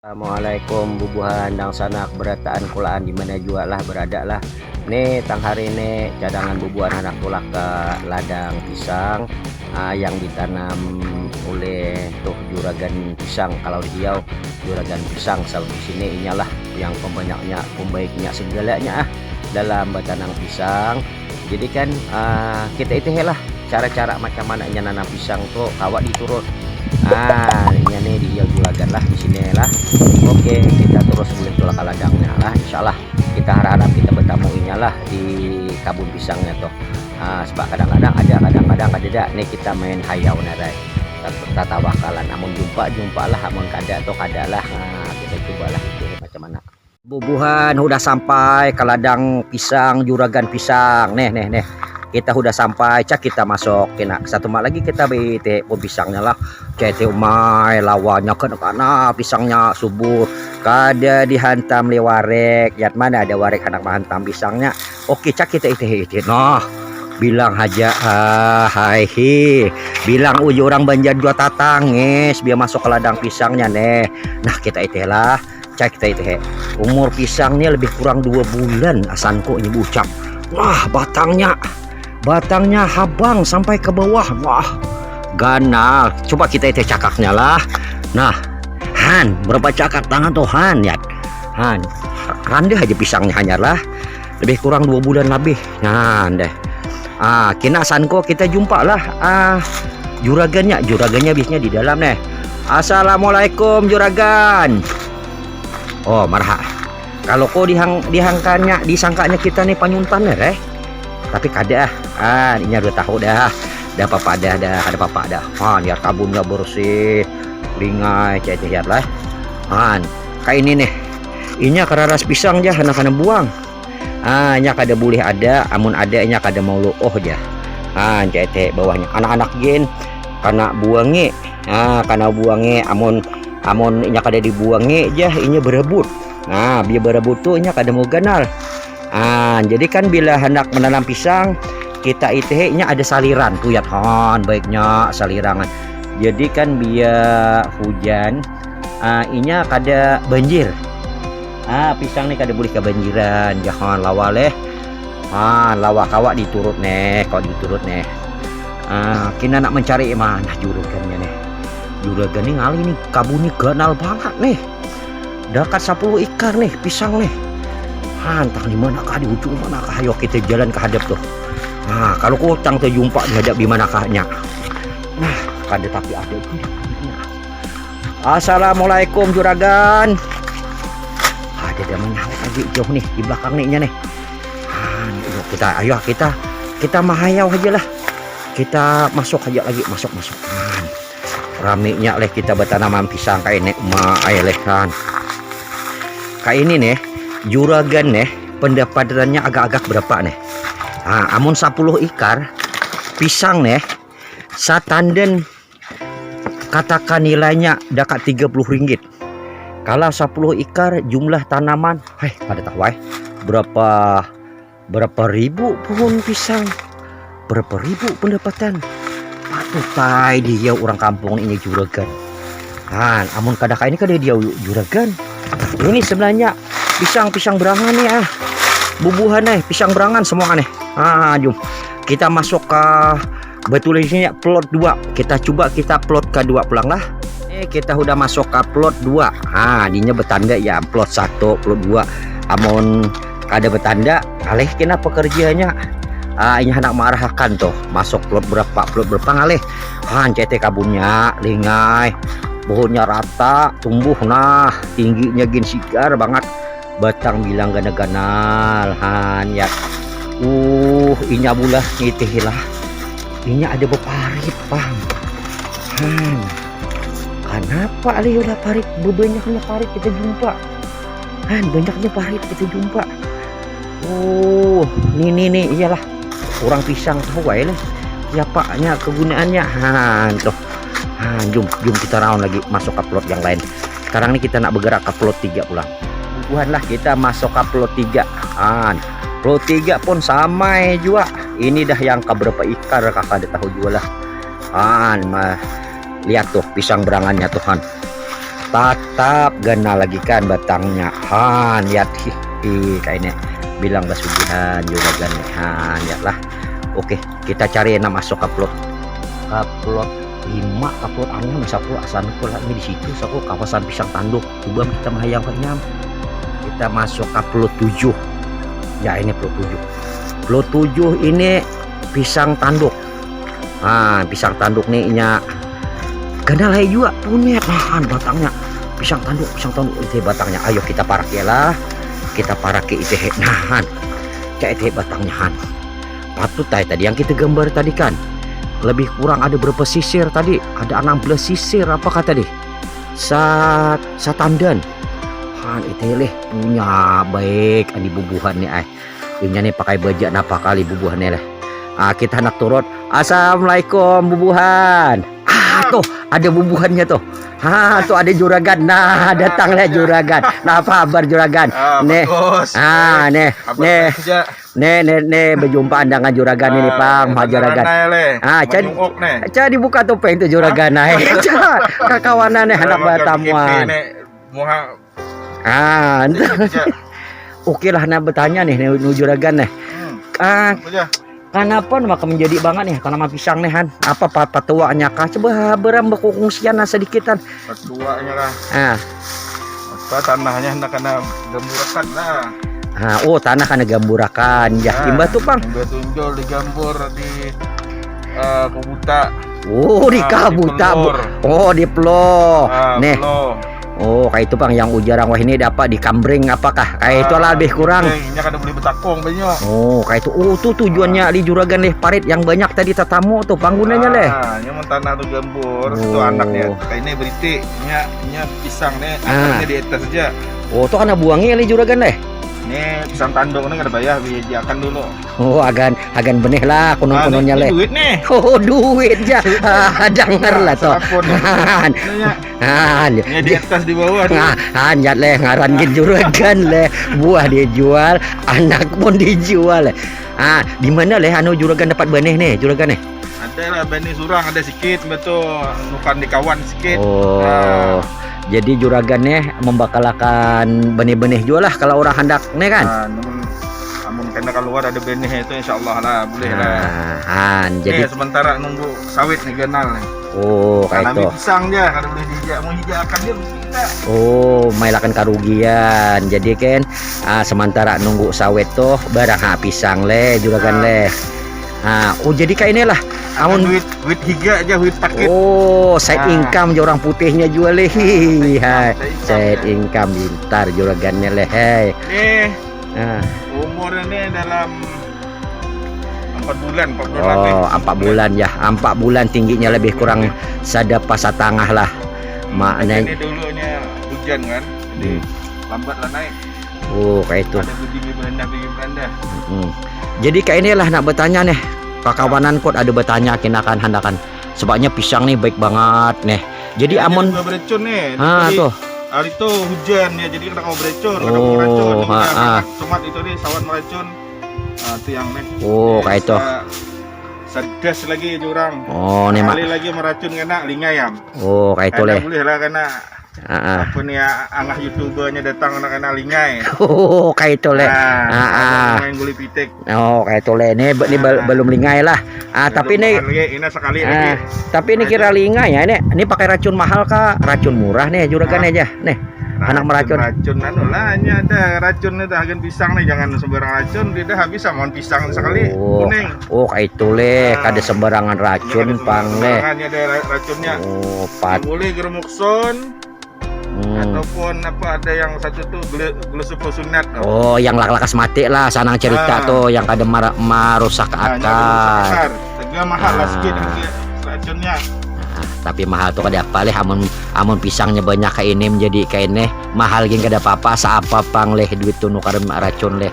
Assalamualaikum bubuhan dan sanak berataan kulaan di mana juga lah berada lah. Nih tang hari ini cadangan bubuhan anak tulak ke ladang pisang yang ditanam oleh tuh juragan pisang. Kalau dia juragan pisang selalu di sini inyalah yang pembanyaknya pembaiknya segalanya dalam bertanam pisang. Jadi kan kita itu lah cara-cara macam mana nanam pisang tuh kawat diturut. Ini nih dia juragan lah di sini lah. Oke, kita terus boleh tolak ke ladangnya lah. Insyaallah kita harap kita bertamuinya lah di kabun pisangnya tuh. Sebab kadang-kadang ada, kadang-kadang ada. Nih kita main hayau narai. Tata wakalan. Namun jumpa lah, namun kada atau kada lah. Kita cobalah itu macam mana. Bubuhan udah sampai ke ladang pisang juragan pisang. Nih. Kita udah sampai, cak kita masuk kena satu mak lagi kita bete pisangnya lah cete umai lawannya kena pisangnya subur kada dihantam lewarek yat mana ada warek anak menghantam pisangnya. Oke cak kita itu nah bilang aja hai bilang uji orang Banjar dua tatangis biar masuk ke ladang pisangnya nih. Nah kita itu lah cak kita itu umur pisangnya lebih kurang 2 bulan asanku ini bucap. Wah batangnya habang sampai ke bawah. Wah ganal. Coba kita itu cakaknya lah. Nah Han berapa cakak tangan tuh Han ya Han rande aja pisangnya hanya lah lebih kurang 2 bulan lebih. Nah deh kena sanko kita jumpa lah juragannya biasanya di dalam nih. Assalamualaikum juragan. Oh marha kalau kok disangkanya kita nih panyuntan ya tapi kada ini udah tahu dah papa dah ada papa dah biar kabunnya bersih lingai cecet lah kayak ini nih inya keraras pisang jah anak-anak buang nya kada boleh ada amun ada nya kada mau lu jah cecet bawahnya anak-anak gen karena buangi amun inya kada dibuangi jah inya berebut biar berebut tuh inya kada mau ganal. Jadi kan bila hendak menanam pisang kita itu nya ada saliran tuh ya baiknya salirangan. Jadi kan biar hujan inya kada banjir. Pisang nih kada boleh kebanjiran jangan lawaleh lawa kawak diturut nih kok diturut nih. Kita nak mencari mana juragannya nih. Juragan nih ngali nih kabun nih ganal banget nih. Dekat 10 ikar nih pisang nih. Entah di mana kah di ujung mana kah ayo kita jalan ke hadap tuh. Kalau kocang terjumpa dihadap di mana kahnya. Kada tapi ada itu. Assalamualaikum juragan. Ada menyawat lagi jauh nih di belakang nih nih. Kita mahayau aja lah. Kita masuk aja lagi masuk. Ramenya leh kita bertanaman pisang kayak ini kan. Kayak ini nih juragan nih pendapatannya agak-agak berapa nih amun 10 ikar pisang nih satanden katakan nilainya dekat 30 ringgit. Kalau 10 ikar jumlah tanaman pada tahu berapa ribu pohon pisang berapa ribu pendapatan patutai dia orang kampung ini juragan amun kadang ini kada dia juragan ini sebenarnya pisang berangan nih bubuhan nih pisang berangan semua nih jom kita masuk ke betul ini plot 2 kita plot kedua pulang lah. Kita udah masuk ke plot 2 dinya bertanda ya plot 1 plot 2 amun kada bertanda alih kena pekerjaannya ini hendak mengarahkan tuh masuk plot berapa ngalih cete kabunnya lingai pohonnya rata tumbuh tingginya gin sigar banget batang bilang ganal ya inya bulah ngitilah inya ada beparit pang kenapa ali udah parit banyaknya parit kita jumpa banyaknya parit kita jumpa nih iyalah orang pisang tahu lah siapanya kegunaannya tuh jom kita round lagi masuk ke plot yang lain. Sekarang nih kita nak bergerak ke plot 3 pulang lah kita masuk ke plot 3 plot 3 pun sama juga ini dah yang ke berapa ikar kakak ada tahu juga lah lihat tuh pisang berangannya Tuhan Tatap gana lagi kan batangnya. Han lihat kayaknya bilang basugihan juragan han lihat lah. Oke kita cari enak masuk upload 5 upload aneh bisa pula asal pula ini di situ so kawasan pisang tanduk coba kita menghayangkannya. Kita masuk upload 7 ya, ini upload 7 ini pisang tanduk. Pisang tanduk nih nya ganda lah juga punya nahan batangnya pisang tanduk itu batangnya. Ayo kita parak ya lah, kita parak ke itu nahan kayak itu batangnya han. Patut tadi yang kita gambar tadi kan lebih kurang ada berapa sisir tadi, ada 16 sisir apa kata deh satandan han itu leh punya baik di bubuhannya ini nih pakai bajak napa kali bubuhannya lah. Kita nak turun. Assalamualaikum bubuhan. Tuh ada bubuhannya tuh. Tuh ada juragan. Nah datanglah juragan. Nah apa kabar juragan? Nih nih berjumpa dengan juragan ini pang juragan. Cah dibuka topeng tuh juragan naik. Kakawanan nih anak batamuan. Oke lah nak bertanya nih juragan nih. Kenapa maka menjadi banget nih tanaman pisang nih han? Apa patuanya kah? Coba beram berkongsian sedikitan. Patuanya lah. Apa tanahnya hendak kena gamburakan lah. Tanah kena gamburakan. Ya, imbah tuh pang. Imbah tunjol digambur di Kabuta. Di Kabuta. Di Plo. Nih. Kayak itu pang yang ujarang wah ini dapat di Kambreng apakah kayak itu lah lebih kurang. Ini kan beli betakong banyak. Kayak itu. Tuh tujuannya di juragan leh parit yang banyak tadi tatamu tuh panggunanya leh. Ini tanah tuh gambur itu anaknya. Kayak ini beriti nya pisang nih akarnya di atas saja. Tuh karena buangnya leh juragan leh. Ini pisang tanduk ini ada bayar biajakan dulu. Agan benih lah konon-kononnya leh. Duit nih. Duit ya. Dengar lah toh. Ini di atas di bawah. Nyat leh ngarangin juragan leh. Buah dia jual, anak pun dijual leh. Di mana leh juragan dapat benih nih juragan nih? Ada lah benih surang ada sedikit betul, bukan di kawan sedikit. Jadi juragannya membakalakan benih-benih jual lah kalau orang hendak nih kan. Namun karena keluar ada benih itu insyaallah lah boleh lah. Jadi sementara nunggu sawit nih ganal nih. Kayak itu. Pisang dia kalau boleh dijak mau hijakan dia mesti kita. Mailakan karugian. Jadi kan sementara nunggu sawit tuh barang pisang leh juragan leh. Jadi kayak inilah. Duit higa aja duit paket. Side income orang putihnya jual leh. Side income bintar juragannya leh. Nih. Umurnya dalam 4 bulan 4 bulan ya. 4 bulan tingginya lebih kurang sadapa satangah lah. Maknanya ini dulunya hujan kan. Jadi lambat lah naik. Kayak itu. Ada biji beranda. Jadi kayak inilah nak bertanya nih. Kawanan kot ada bertanya kinakan handakan. Sebabnya pisang nih baik banget nih. Jadi amun berecun nih. Tuh. Hari itu hujan ya jadi kena berecun, meracun. Tomat itu nih sawan meracun. Itu yang nih. Kayak itu. Sargas lagi jurang. Nih kali lagi meracun kena lingayam. Kayak itu leh. Boleh lah kena. Apa nih angah youtubernya datang kena lingai. Kayak itu leh. Main guli pitik. Kayak itu leh. Ini belum lingai lah. Tapi ini sekali lagi. Tapi ini kira lingai ya ini pakai racun mahal kah? Racun murah nih juragan aja. Nih. Anak meracun. Racun lah hanya ada racun itu agen pisang nih jangan sembarang racun dia habis sama pisang sekali kuning. Kayak itu leh. Kada sembarangan racun pang leh. Hanya ada racunnya. Boleh gerumukson. Ataupun ada yang satu tuh glucosunat. Yang lakas mati lah sanang cerita tuh yang kada merusak akal. Harga mahal lah sedikit racunnya. Tapi mahal tuh kada apa leh amun pisangnya banyak kayak ini menjadi kayak ini mahal geng kada apa-apa saapa pang leh duit tuh nukar racun leh.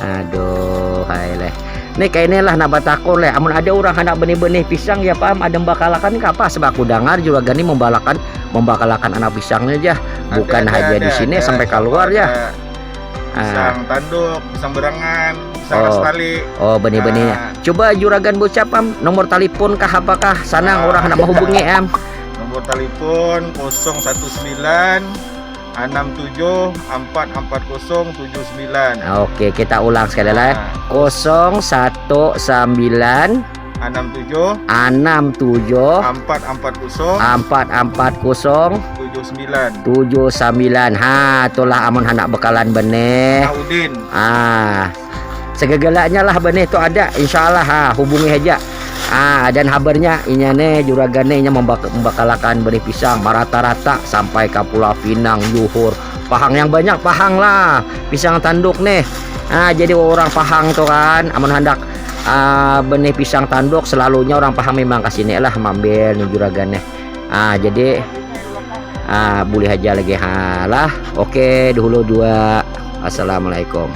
Aduh hai leh. Nih kayak inilah nak batakon leh. Amun ada orang hendak benih-benih pisang ya paham ada membakalakan ke apa sebab aku dengar juga gani membakalakan anak pisangnya aja bukan hanya di sini sampai keluar ya. Pisang tanduk, pisang berangan, pisang kastali. Benih-benihnya. Coba juragan bocah pam nomor telepon kah apakah sana orang hendak menghubungi Nomor telepon 019 67 44079. Oke, kita ulang sekali lagi. 019 67 67 440 440 79. 79. Ha, itulah amun hendak bekalan benih. Udin. Segegalanya lah benih itu ada, insyaallah hubungi aja. Dan habarnya inya nih juragane nya membakalakan benih pisang rata-rata sampai ke Pulau Pinang, Johor, Pahang yang banyak Pahang lah pisang tanduk nih. Jadi orang Pahang tuh kan amun hendak benih pisang tanduk selalunya orang Pahang memang kesini lah mampir nih juragane. Jadi boleh aja lagi lah. Oke, dulu dua. Assalamualaikum.